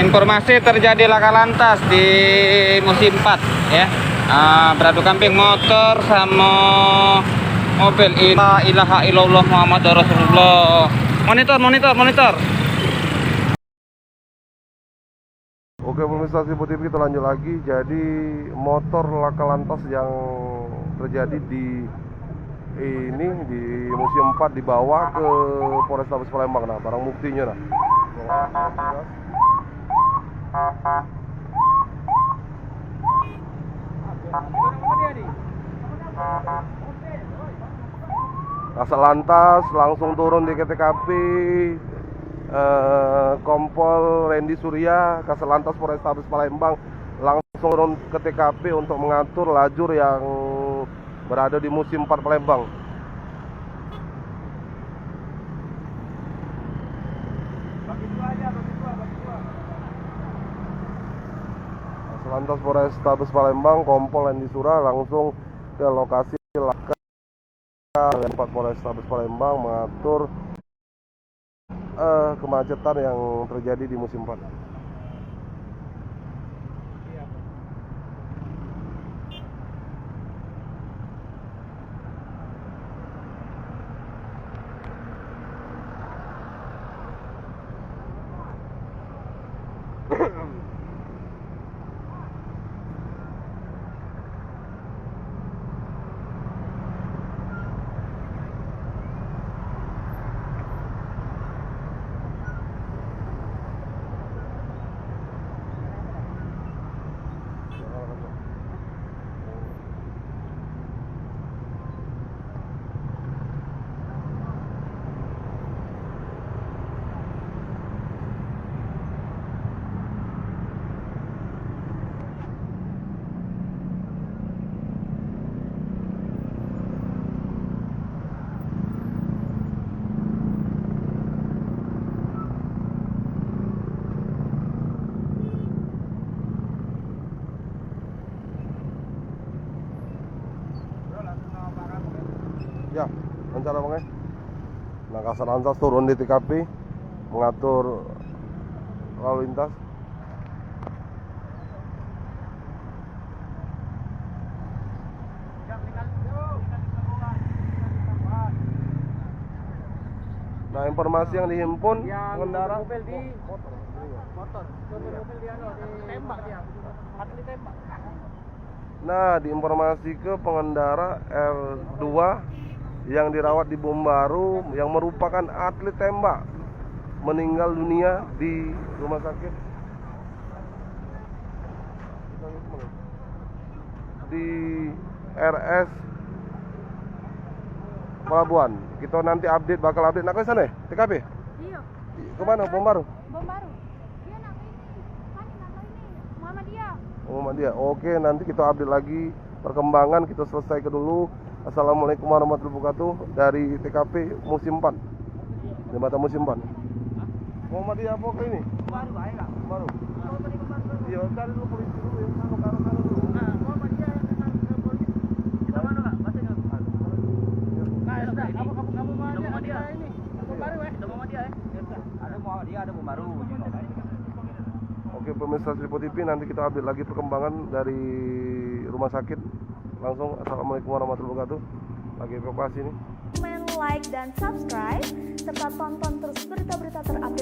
Informasi terjadi laka lantas di musim 4 ya. Beradu kambing motor sama mobil. La ilaha illallah Muhammad Rasulullah. Monitor. Oke pemirsa Sipo TV, kita lanjut lagi. Jadi motor laka lantas yang terjadi di Museum 4 dibawa ke Polrestabes Palembang. Nah, barang buktinya nah. Kasat Lantas langsung turun di TKP. Kompol Randy Surya, Kasat Lantas Polrestabes Palembang langsung turun ke TKP untuk mengatur lajur yang berada di Museum 4 Palembang. Kasat Lantas Polrestabes Palembang, Kompol Randy Surya langsung ke lokasi laka 4 Polrestabes Palembang mengatur kemacetan yang terjadi di musim 4. Ya, lancar abang ya. Nah, Kasat Lantas turun di TKP mengatur lalu lintas. Nah, informasi yang dihimpun pengendara mobil di motor mobil di tembak dia, atlet ditembak. Nah, diinformasi ke pengendara R2 yang dirawat di Bombaru yang merupakan atlet tembak meninggal dunia di rumah sakit di RS Pelabuhan. Kita nanti bakal update nak ke sana TKP? Iya. Kemana? Bombaru? Bombaru. Dia nak ini. Kan nak ini. Muhammadiyah. Muhammadiyah. Oke, nanti kita update lagi perkembangan. Kita selesaikan dulu. Assalamualaikum warahmatullahi wabarakatuh dari TKP musim 4. Jembatan musim 4. Muhammadiyah apa ke ini? Baru aja enggak? Baru. Iya, cari dulu polisi dulu ya. Kalau dulu. Nah, Muhammadiyah yang kenal ke polisi. Kita mana enggak? Bahasanya. Nah, sudah. Kamu Muhammadiyah ini. Baru ada Muhammadiyah Ada Muhammadiyah, ada Bombaru. Oke, pemirsa Sipo TV, nanti kita update lagi perkembangan dari rumah sakit. Langsung assalamualaikum warahmatullahi wabarakatuh. Lagi evakuasi nih. Komen, like, dan subscribe serta tonton terus berita-berita terupdate